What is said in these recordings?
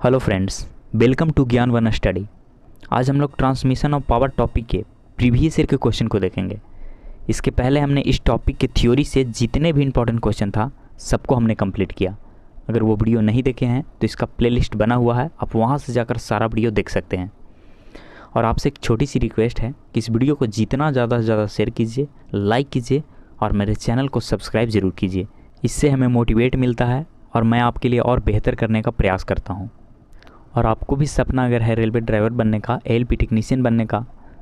Hello friends, welcome to ज्ञान one study. आज हम लोग ट्रांसमिशन ऑफ पावर टॉपिक के प्रीवियस ईयर के क्वेश्चन को देखेंगे। इसके पहले हमने इस टॉपिक के थ्योरी से जितने भी इंपॉर्टेंट क्वेश्चन था सबको हमने कंप्लीट किया। अगर वो वीडियो नहीं देखे हैं तो इसका प्लेलिस्ट बना हुआ है, आप वहाँ से जाकर सारा वीडियो देख सकते हैं। और आपसे एक छोटी सी रिक्वेस्ट है कि इस वीडियो को जितना ज़्यादा से ज़्यादा शेयर कीजिए, लाइक कीजिए और मेरे चैनल को सब्सक्राइब ज़रूर कीजिए। इससे हमें मोटिवेट मिलता है और मैं आपके लिए और बेहतर करने का प्रयास करता हूँ। और आपको भी सपना अगर है रेलवे ड्राइवर बनने का, एएलपी टेक्नीशियन बनने का,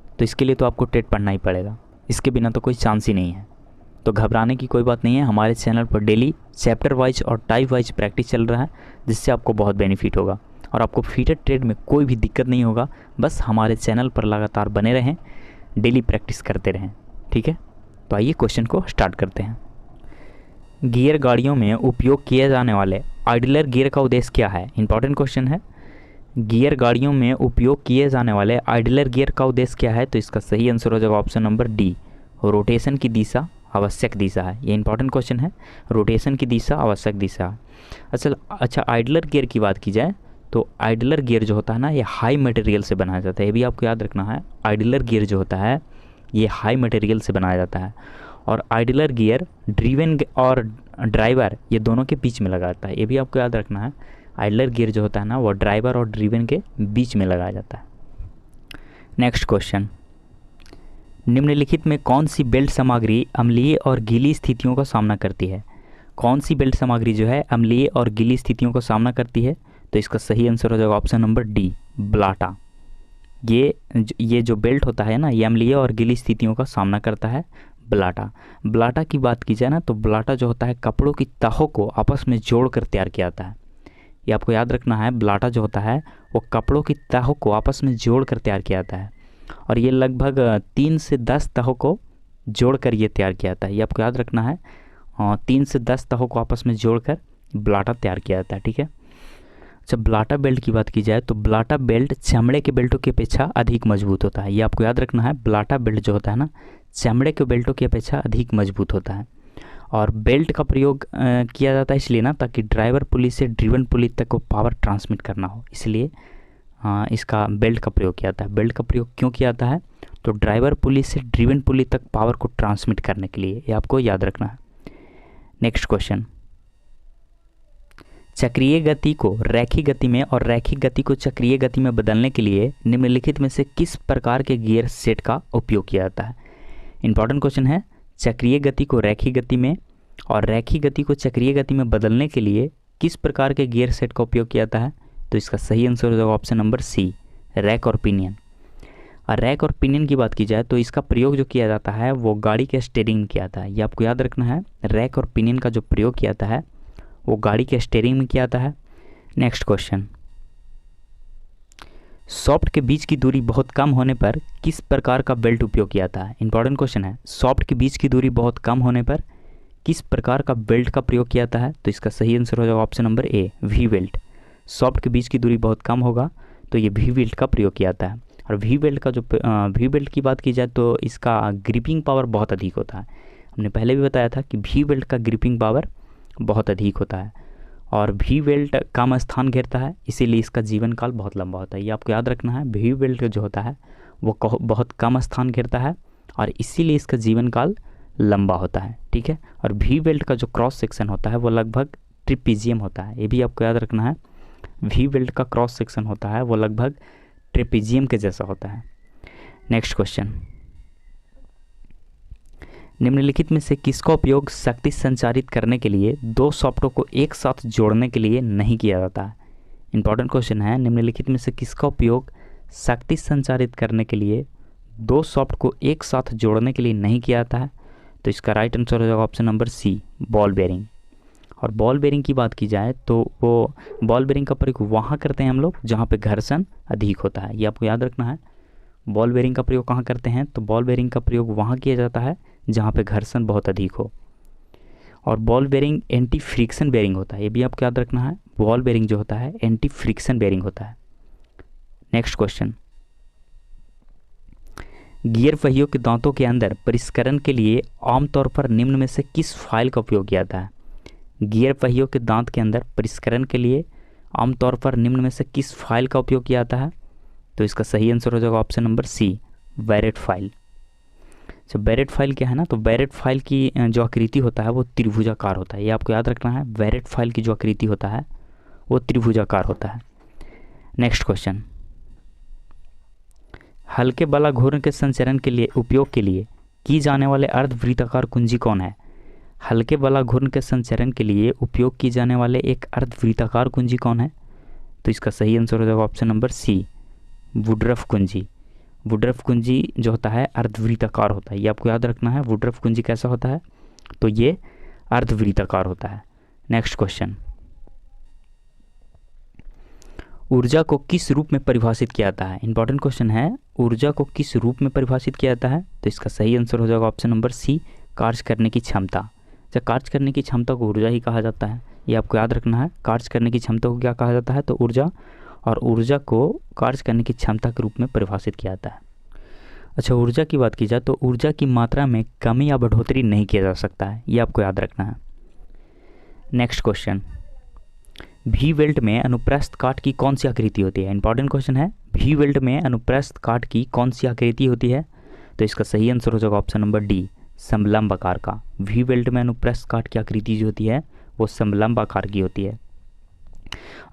तो इसके लिए तो आपको टेट पढ़ना ही पड़ेगा। इसके बिना तो कोई चांस ही नहीं है। तो घबराने की कोई बात नहीं है। हमारे चैनल पर डेली चैप्टर वाइज और टाइप वाइज प्रैक्टिस चल रहा है, जिससे आपको बहुत बेनिफिट होगा और आपको फ्यूचर ट्रेड में कोई भी दिक्कत नहीं होगा। बस हमारे चैनल पर लगातार बने रहें, डेली प्रैक्टिस करते रहें, ठीक है। तो आइए क्वेश्चन को स्टार्ट करते हैं। गियर गाड़ियों में उपयोग किए जाने वाले आइडलर गियर का उद्देश्य क्या है? इंपॉर्टेंट क्वेश्चन है। गियर गाड़ियों में उपयोग किए जाने वाले आइडलर गियर का उद्देश्य क्या है? तो इसका सही आंसर हो जाएगा ऑप्शन नंबर डी, रोटेशन की दिशा आवश्यक दिशा है। ये इंपॉर्टेंट क्वेश्चन है, रोटेशन की दिशा आवश्यक दिशा है। अच्छा आइडलर गियर की बात की जाए तो आइडलर गियर जो होता है ना, ये हाई मटेरियल से बनाया जाता है। ये भी आपको याद रखना है। आइडलर गियर जो होता है ये हाई मटेरियल से बनाया जाता है और आइडलर गियर ड्रीवन और ड्राइवर ये दोनों के बीच में लगाता है। ये भी आपको याद रखना है। आइडलर गियर जो होता है ना, वो ड्राइवर और ड्रीवन के बीच में लगाया जाता है। नेक्स्ट क्वेश्चन, निम्नलिखित में कौन सी बेल्ट सामग्री अम्लीय और गीली स्थितियों का सामना करती है? कौन सी बेल्ट सामग्री जो है अम्लीय और गीली स्थितियों का सामना करती है? तो इसका सही आंसर हो जाएगा ऑप्शन नंबर डी, ब्लाटा। ये जो बेल्ट होता है ना, ये अम्लीय और गीली स्थितियों का सामना करता है, ब्लाटा। ब्लाटा की बात की जाए ना, तो ब्लाटा जो होता है कपड़ों की तहों को आपस में जोड़कर तैयार किया जाता है। ये आपको याद रखना है। ब्लाटा जो होता है वो कपड़ों की तहों को आपस में जोड़कर तैयार किया जाता है और ये लगभग 3 से 10 तहों को जोड़कर ये तैयार किया जाता है। ये आपको याद रखना है। 3 से 10 तहों को आपस में जोड़कर ब्लाटा तैयार किया जाता है, ठीक है। अच्छा, ब्लाटा बेल्ट की बात की जाए तो ब्लाटा बेल्ट चमड़े के बेल्टों की अपेक्षा अधिक मजबूत होता है। ये आपको याद रखना है। ब्लाटा बेल्ट जो होता है ना, चमड़े के बेल्टों की अपेक्षा अधिक मजबूत होता है और बेल्ट का प्रयोग किया जाता है इसलिए ना, ताकि ड्राइवर पुली से ड्रिवन पुली तक को पावर ट्रांसमिट करना हो, इसलिए इसका बेल्ट का प्रयोग किया जाता है। बेल्ट का प्रयोग क्यों किया जाता है? तो ड्राइवर पुली से ड्रिवन पुली तक पावर को ट्रांसमिट करने के लिए। ये आपको याद रखना है। नेक्स्ट क्वेश्चन, चक्रीय गति को रैखिक गति में और रैखिक गति को चक्रीय गति में बदलने के लिए निम्नलिखित में से किस प्रकार के गियर सेट का उपयोग किया जाता है? इंपॉर्टेंट क्वेश्चन है। चक्रीय गति को रैखिक गति में और रैखिक गति को चक्रीय गति में बदलने के लिए किस प्रकार के गियर सेट का उपयोग किया जाता है? तो इसका सही आंसर हो जाएगा ऑप्शन नंबर सी, रैक और पिनियन। और रैक और पिनियन की बात की जाए तो इसका प्रयोग जो किया जाता है वो गाड़ी के स्टीयरिंग में किया जाता है। ये आपको याद रखना है। रैक और पिनियन का जो प्रयोग किया जाता है वो गाड़ी के स्टीयरिंग में किया जाता है। नेक्स्ट क्वेश्चन, सॉफ्ट के बीच की दूरी बहुत कम होने पर किस प्रकार का बेल्ट उपयोग किया जाता है? इंपॉर्टेंट क्वेश्चन है। सॉफ्ट के बीच की दूरी बहुत कम होने पर किस प्रकार का बेल्ट का प्रयोग किया जाता है? तो इसका सही आंसर हो जाएगा option number A, we belt. Soft के बीच की दूरी बहुत कम होगा तो ये वी बेल्ट का प्रयोग किया जाता है। और वी बेल्ट की बात की जाए तो इसका ग्रिपिंग पावर बहुत अधिक होता है। हमने पहले भी बताया था कि वी बेल्ट का ग्रिपिंग पावर बहुत अधिक होता है और वी बेल्ट कम स्थान घेरता है, इसीलिए इसका जीवन काल बहुत लंबा होता है। ये आपको याद रखना है। वी बेल्ट जो होता है वो बहुत कम स्थान घेरता है और इसीलिए इसका जीवन काल लंबा होता है, ठीक है। और वी बेल्ट का जो क्रॉस सेक्शन होता है वो लगभग ट्रिपीजियम होता है। ये भी आपको याद रखना है। वी बेल्ट का क्रॉस सेक्शन होता है वो लगभग ट्रिपीजियम के जैसा होता है। नेक्स्ट क्वेश्चन, निम्नलिखित में से किसका उपयोग शक्ति संचारित करने के लिए दो सॉफ्टों को एक साथ जोड़ने के लिए नहीं किया जाता है? इंपॉर्टेंट क्वेश्चन है। निम्नलिखित में से किसका उपयोग शक्ति संचारित करने के लिए दो सॉफ्ट को एक साथ जोड़ने के लिए नहीं किया जाता है? तो इसका राइट आंसर हो जाएगा option number C, ball bearing. और बॉल बेयरिंग की बात की जाए तो वो बॉल बेयरिंग का प्रयोग वहाँ करते हैं हम लोग जहाँ पे घर्षण अधिक होता है। ये आपको याद रखना है। बॉल बेयरिंग का प्रयोग कहाँ करते हैं? तो बॉल बेयरिंग का प्रयोग वहाँ किया जाता है जहाँ पे घर्षण बहुत अधिक हो। और ball bearing anti friction bearing होता है। ये भी आपको याद रखना है। बॉल बेयरिंग जो होता है एंटी फ्रिक्शन बेयरिंग होता है। नेक्स्ट क्वेश्चन, गियर पहियों के दांतों के अंदर परिष्करण के लिए आमतौर पर निम्न में से किस फाइल का उपयोग किया जाता है? गियर पहियों के दांत के अंदर परिष्करण के लिए आमतौर पर निम्न में से किस फाइल का उपयोग किया जाता है? तो इसका सही आंसर हो जाएगा option number C, barrette file. तो बैरेट फाइल क्या है ना, तो बैरेट फाइल की जो आकृति होता है वो त्रिभुजाकार होता है, ये आपको याद रखना है। बैरेट फाइल की जो आकृति होता है वो त्रिभुजाकार होता है। नेक्स्ट क्वेश्चन, हल्के बला घूर्ण के संचरण के लिए उपयोग के लिए की जाने वाले अर्धवृत्ताकार कुंजी कौन है? हल्के बला घूर्ण के संचरण के लिए उपयोग की जाने वाले एक अर्धवृत्ताकार कुंजी कौन है? तो इसका सही आंसर हो जाएगा ऑप्शन नंबर सी, वुडरफ कुंजी। वुडरफ कुंजी जो होता है अर्धवृत्ताकार होता है, ये आपको याद रखना है। वुडरफ कुंजी कैसा होता है? तो ये अर्धवृत्ताकार होता है। नेक्स्ट क्वेश्चन, ऊर्जा को किस रूप में परिभाषित किया जाता है? इंपॉर्टेंट क्वेश्चन है, ऊर्जा को किस रूप में परिभाषित किया जाता है? तो इसका सही आंसर हो जाएगा ऑप्शन नंबर सी, कार्य करने की क्षमता। जब कार्य करने की क्षमता को ऊर्जा ही कहा जाता है, ये आपको याद रखना है। कार्य करने की क्षमता को क्या कहा जाता है? तो ऊर्जा, और ऊर्जा को कार्य करने की क्षमता के रूप में परिभाषित किया जाता है। अच्छा, ऊर्जा की बात की जाए तो ऊर्जा की मात्रा में कमी या बढ़ोतरी नहीं किया जा सकता है, ये आपको याद रखना है। नेक्स्ट क्वेश्चन, भी वेल्ट में अनुप्रस्थ काट की कौन सी आकृति होती है? इंपॉर्टेंट क्वेश्चन है, भी वेल्ट में अनुप्रस्थ काट की कौन सी आकृति होती है? तो इसका सही आंसर हो जाएगा ऑप्शन नंबर डी, समलंब आकार का। भी वेल्ट में अनुप्रस्थ काट की आकृति जो होती है वो समलंब आकार की होती है।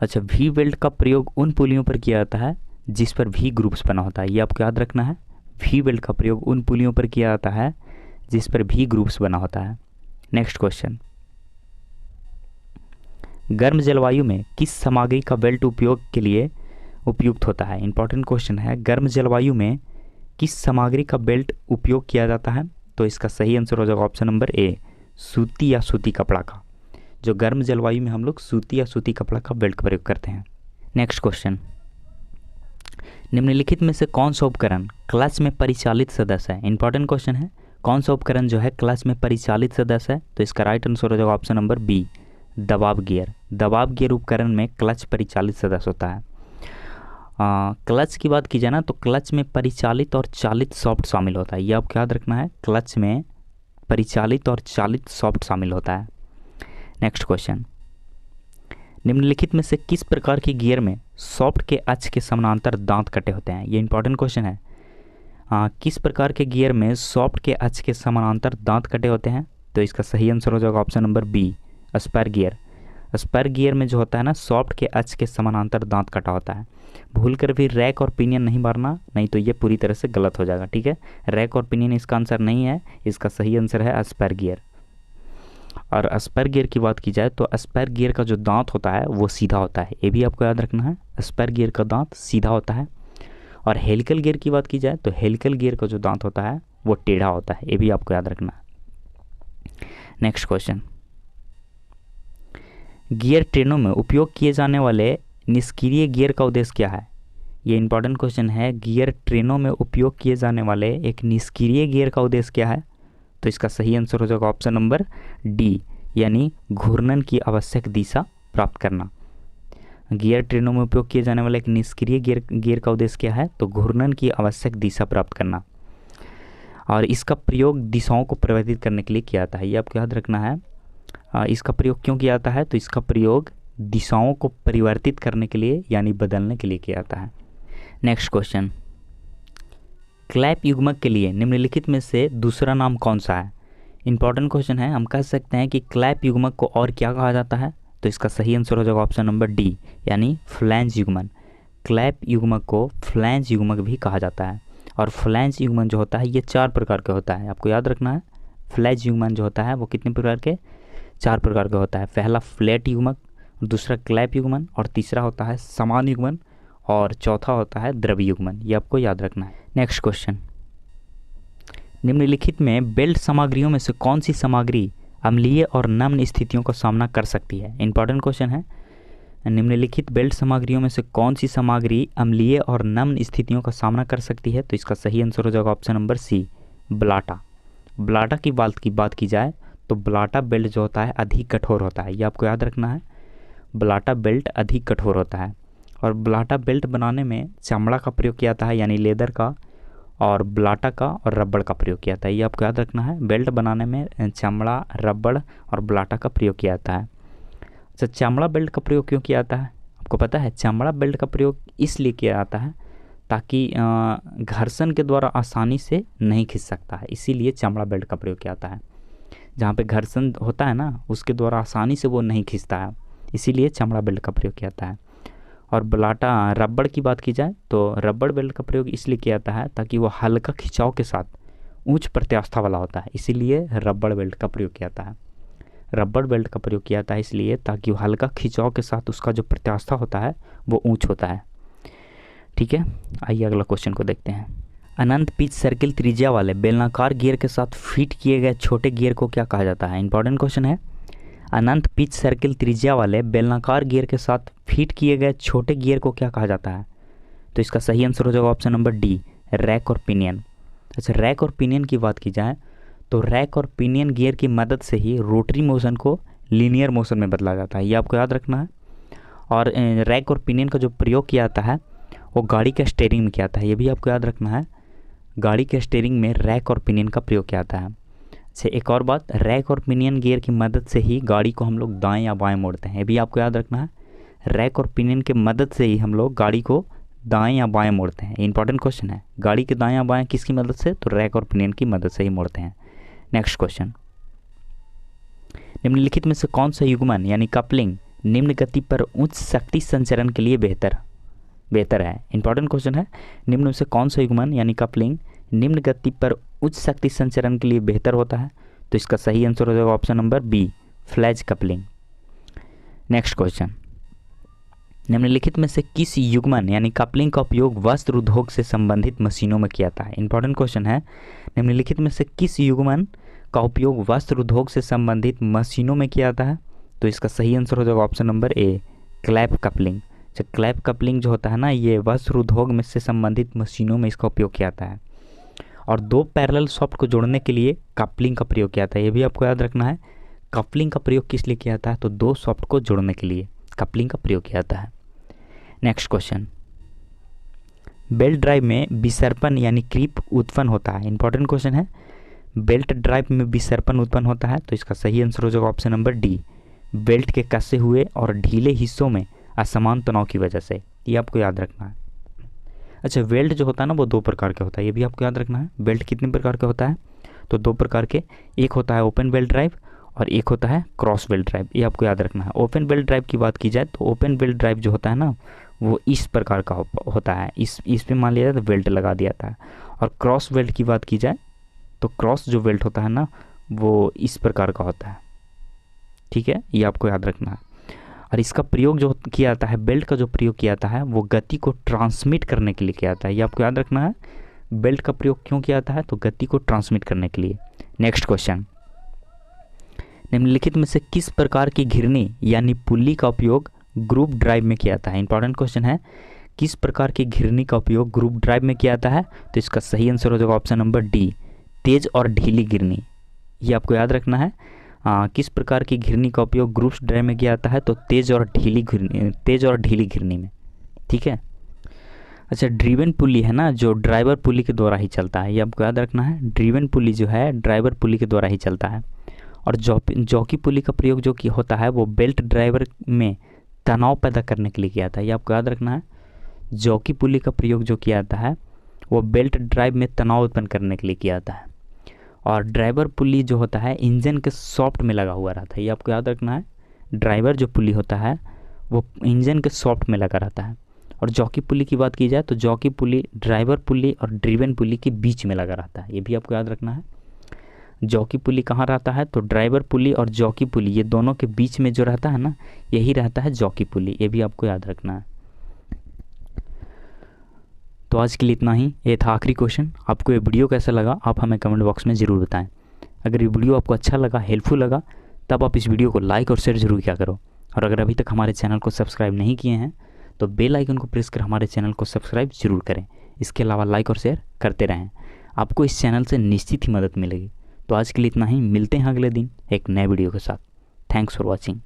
अच्छा, भी वेल्ट का प्रयोग उन पुलियों पर किया जाता है जिस पर भी ग्रुप्स बना होता है, ये आपको याद रखना है। भी वेल्ट का प्रयोग उन पुलियों पर किया जाता है जिस पर भी ग्रुप्स बना होता है। नेक्स्ट क्वेश्चन, गर्म जलवायु में किस सामग्री का बेल्ट उपयोग के लिए उपयुक्त होता है? इंपॉर्टेंट क्वेश्चन है, गर्म जलवायु में किस सामग्री का बेल्ट उपयोग किया जाता है? तो इसका सही आंसर हो जाएगा ऑप्शन नंबर ए, सूती या सूती कपड़ा का। जो गर्म जलवायु में हम लोग सूती या सूती कपड़ा का बेल्ट का प्रयोग करते हैं। नेक्स्ट क्वेश्चन, निम्नलिखित में से कौन सा उपकरण क्लच में परिचालित सदस्य है? इंपॉर्टेंट क्वेश्चन है, कौन सा उपकरण जो है क्लच में परिचालित सदस्य है? तो इसका राइट आंसर हो जाएगा ऑप्शन नंबर बी, दबाव गियर। दबाव गियर उपकरण में क्लच परिचालित सदस्य होता है। क्लच की बात की जाए ना, तो क्लच में परिचालित और चालित सॉफ्ट शामिल होता है, ये आपको याद रखना है। क्लच में परिचालित और चालित सॉफ्ट शामिल होता है। नेक्स्ट क्वेश्चन, निम्नलिखित में से किस प्रकार की गियर में सॉफ्ट के अक्ष के समानांतर दांत कटे होते हैं? ये इंपॉर्टेंट क्वेश्चन है। किस प्रकार के गियर में सॉफ्ट के अक्ष के समानांतर दांत कटे होते हैं? तो इसका सही आंसर हो जाएगा option number B, spur gear. Spur gear में जो होता है ना, सॉफ्ट के अक्ष के समानांतर दांत कटा होता है। भूल कर भी रैक और पिनियन नहीं मारना, नहीं तो ये पूरी तरह से गलत हो जाएगा, ठीक है। रैक और पिनियन इसका आंसर नहीं है, इसका सही आंसर है स्पर गियर। और स्पर गियर की बात की जाए तो स्पर गियर का जो दांत होता है वो सीधा होता है, ये भी आपको याद रखना है। स्पर गियर का दांत सीधा होता है। और हेलिकल गियर की बात की जाए तो हेलिकल गियर का जो दांत होता है वो टेढ़ा होता है, ये भी आपको याद रखना है। नेक्स्ट क्वेश्चन, गियर ट्रेनों में उपयोग किए जाने वाले निष्क्रिय गियर का उद्देश्य क्या है? ये इंपॉर्टेंट क्वेश्चन है। गियर ट्रेनों में उपयोग किए जाने वाले एक निष्क्रिय गियर का उद्देश्य क्या है? तो इसका सही आंसर हो जाएगा ऑप्शन नंबर डी, यानी घूर्णन की आवश्यक दिशा प्राप्त करना। गियर ट्रेनों में उपयोग किए जाने वाले एक निष्क्रिय गियर का उद्देश्य क्या है? तो घूर्णन की आवश्यक दिशा प्राप्त करना। और इसका प्रयोग दिशाओं को परिवर्तित करने के लिए किया जाता है, ये आपको याद रखना है। इसका प्रयोग क्यों किया जाता है? तो इसका प्रयोग दिशाओं को परिवर्तित करने के लिए यानी बदलने के लिए किया जाता है। नेक्स्ट क्वेश्चन, क्लैप युग्मक के लिए निम्नलिखित में से दूसरा नाम कौन सा है? इंपॉर्टेंट क्वेश्चन है। हम कह सकते हैं कि क्लैप युग्मक को और क्या कहा जाता है? तो इसका सही आंसर हो जाएगा ऑप्शन नंबर डी, यानी फ्लैंज युग्मन। क्लैप युग्मक को फ्लैंज युग्मक भी कहा जाता है। और फ्लैंज युग्मन जो होता है ये 4 प्रकार का होता है, आपको याद रखना है। फ्लैंज युग्मन जो होता है वो कितने प्रकार के? 4 प्रकार का होता है। पहला फ्लैट युग्मक, दूसरा क्लैप युग्मन, और तीसरा होता है समान युग्मन, और चौथा होता है द्रव्य युग्मन, ये आपको याद रखना है। नेक्स्ट क्वेश्चन, निम्नलिखित में बेल्ट सामग्रियों में से कौन सी सामग्री अम्लीय और नम्न स्थितियों का सामना कर सकती है? इंपॉर्टेंट क्वेश्चन है। निम्नलिखित बेल्ट सामग्रियों में से कौन सी सामग्री अम्लीय और नम्न स्थितियों का सामना कर सकती है? तो इसका सही आंसर हो जाएगा ऑप्शन नंबर सी, ब्लाटा। ब्लाटा की बात की जाए तो ब्लाटा बेल्ट जो होता है अधिक कठोर होता है, ये आपको याद रखना है। ब्लाटा बेल्ट अधिक कठोर होता है। और ब्लाटा बेल्ट बनाने में चमड़ा का प्रयोग किया जाता है, यानी लेदर का, और ब्लाटा का और रबड़ का प्रयोग किया जाता है, ये आपको याद रखना है। बेल्ट बनाने में चमड़ा, रबड़ और ब्लाटा का प्रयोग किया जाता है। अच्छा, चमड़ा बेल्ट का प्रयोग क्यों किया जाता है? आपको पता है चमड़ा बेल्ट का प्रयोग इसलिए किया जाता है ताकि घर्षण के द्वारा आसानी से नहीं खिंच सकता है, इसीलिए चमड़ा बेल्ट का प्रयोग किया जाता है। जहाँ पे घर्षण होता है ना उसके द्वारा आसानी से वो नहीं खिंचता है, इसीलिए चमड़ा बेल्ट का प्रयोग किया जाता है। और बलाटा रबड़ की बात की जाए तो रबड़ बेल्ट का प्रयोग इसलिए किया जाता है ताकि वो हल्का खिंचाव के साथ उच्च प्रत्यास्था वाला होता है, इसीलिए रबड़ बेल्ट का प्रयोग किया जाता है। रबड़ बेल्ट का प्रयोग किया जाता है इसलिए ताकि वो हल्का खिंचाव के साथ उसका जो प्रत्यास्था होता है वो ऊंच होता है। ठीक है, आइए अगला क्वेश्चन को देखते हैं। अनंत पिच सर्किल त्रिज्या वाले बेलनाकार गियर के साथ फिट किए गए छोटे गियर को क्या कहा जाता है? इंपॉर्टेंट क्वेश्चन है। अनंत पिच सर्किल त्रिज्या वाले बेलनाकार गियर के साथ फिट किए गए छोटे गियर को क्या कहा जाता है? तो इसका सही आंसर हो जाएगा ऑप्शन नंबर डी, रैक और पिनियन। अच्छा, रैक और पिनियन की बात की जाए तो रैक और पिनियन गियर की मदद से ही रोटरी मोशन को लीनियर मोशन में बदला जाता है, ये आपको याद रखना है। और रैक और पिनियन का जो प्रयोग किया जाता है वो गाड़ी के स्टीयरिंग में किया जाता है, ये भी आपको याद रखना है। गाड़ी के स्टीयरिंग में रैक और पिनियन का प्रयोग किया जाता है। अच्छा, एक और बात, रैक और पिनियन गियर की मदद से ही गाड़ी को हम लोग दाएं या बाएं मोड़ते हैं, ये भी आपको याद रखना है। रैक और पिनियन की मदद से ही हम लोग गाड़ी को दाएं या बाएं मोड़ते हैं, इंपॉर्टेंट क्वेश्चन है। गाड़ी के दाएं या बाएं किसकी मदद से? तो रैक और पिनियन की मदद से ही मोड़ते हैं। नेक्स्ट क्वेश्चन, निम्नलिखित में से कौन सा युग्मन यानी कपलिंग निम्न गति पर उच्च शक्ति संचरण के लिए बेहतर है? इंपॉर्टेंट क्वेश्चन है। निम्न में से कौन सा युग्मन यानी कपलिंग निम्न गति पर उच्च शक्ति संचरण के लिए बेहतर होता है? तो इसका सही आंसर हो जाएगा option number B, flange coupling. Next question, निम्नलिखित में से किस युग्मन यानी कपलिंग का उपयोग वस्त्र उद्योग से संबंधित मशीनों में किया जाता है? इंपॉर्टेंट क्वेश्चन है। निम्नलिखित में से किस युग्मन का उपयोग वस्त्र उद्योग से संबंधित मशीनों में किया जाता है? तो इसका सही आंसर हो जाएगा option number A, clap coupling. Clap coupling जो होता है ना, ये वस्त्र उद्योग में से संबंधित मशीनों में इसका उपयोग किया जाता है। और दो पैरेलल सॉफ्ट को जोड़ने के लिए कपलिंग का प्रयोग किया जाता है, ये भी आपको याद रखना है। कपलिंग का प्रयोग किस लिए किया जाता है? तो दो सॉफ्ट को जोड़ने के लिए कपलिंग का प्रयोग किया जाता है। नेक्स्ट क्वेश्चन, बेल्ट ड्राइव में विसर्पण यानी क्रीप उत्पन्न होता है। इंपॉर्टेंट क्वेश्चन है। बेल्ट ड्राइव में विसर्पण उत्पन्न होता है, तो इसका सही आंसर हो जाएगा ऑप्शन नंबर डी, बेल्ट के कसे हुए और ढीले हिस्सों में असमान तनाव की वजह से, ये आपको याद रखना है। अच्छा, बेल्ट जो होता है ना वो दो प्रकार के होता है, ये भी आपको याद रखना है। बेल्ट कितने प्रकार का होता है? तो दो प्रकार के, एक होता है ओपन बेल्ट ड्राइव और एक होता है क्रॉस बेल्ट ड्राइव, ये आपको याद रखना है। ओपन बेल्ट ड्राइव की बात की जाए तो ओपन बेल्ट ड्राइव जो होता है ना वो इस प्रकार का होता है, इस पे मान लिया जाए तो बेल्ट लगा दिया जाता है। और क्रॉस बेल्ट की बात की जाए तो क्रॉस जो बेल्ट होता है ना वो इस प्रकार का होता है। ठीक है, ये आपको याद रखना है। और इसका प्रयोग जो किया जाता है, बेल्ट का जो प्रयोग किया जाता है वो गति को ट्रांसमिट करने के लिए किया जाता है, ये आपको याद रखना है। बेल्ट का प्रयोग क्यों किया जाता है? तो गति को ट्रांसमिट करने के लिए। नेक्स्ट क्वेश्चन, निम्नलिखित में से किस प्रकार की घिरनी यानी पुल्ली का उपयोग ग्रुप ड्राइव में किया जाता है? इंपॉर्टेंट क्वेश्चन है। किस प्रकार की घिरनी का उपयोग ग्रुप ड्राइव में किया जाता है? तो इसका सही आंसर हो जाएगा ऑप्शन नंबर डी, तेज और ढीली घिरनी, ये आपको याद रखना है। किस प्रकार की घिरनी का उपयोग ग्रुप ड्राइव में किया जाता है? तो तेज और ढीली घिरनी में। ठीक है। अच्छा, ड्रीवन पुली है ना जो ड्राइवर पुली के द्वारा ही चलता है, ये आपको याद रखना है। ड्रीवन पुली जो है ड्राइवर पुली के द्वारा ही चलता है। और जॉकी पुली का प्रयोग जो कि होता है वो बेल्ट ड्राइवर में तनाव पैदा करने के लिए किया जाता है, ये आपको याद रखना है। जॉकी पुली का प्रयोग जो किया जाता है वो बेल्ट ड्राइव में तनाव उत्पन्न करने के लिए किया जाता है। और ड्राइवर पुली जो होता है इंजन के सॉफ्ट में लगा हुआ रहता है, ये आपको याद रखना है। ड्राइवर जो पुली होता है वो इंजन के सॉफ्ट में लगा रहता है। और जॉकी पुली की बात की जाए तो जॉकी पुली ड्राइवर पुली और ड्रीवन पुली के बीच में लगा रहता है, ये भी आपको याद रखना है। जॉकी पुली कहाँ रहता है? तो ड्राइवर पुली और जॉकी पुली ये दोनों के बीच में जो रहता है ना यही रहता है जॉकी पुली, ये भी आपको याद रखना है। तो आज के लिए इतना ही, ये था आखिरी क्वेश्चन। आपको ये वीडियो कैसा लगा आप हमें कमेंट बॉक्स में ज़रूर बताएं। अगर ये वीडियो आपको अच्छा लगा, हेल्पफुल लगा, तब आप इस वीडियो को लाइक और शेयर ज़रूर किया करो। और अगर अभी तक हमारे चैनल को सब्सक्राइब नहीं किए हैं तो बेल आइकन को प्रेस कर हमारे चैनल को सब्सक्राइब जरूर करें। इसके अलावा लाइक और शेयर करते रहें, आपको इस चैनल से निश्चित ही मदद मिलेगी। तो आज के लिए इतना ही, मिलते हैं अगले दिन एक नए वीडियो के साथ। Thanks for watching.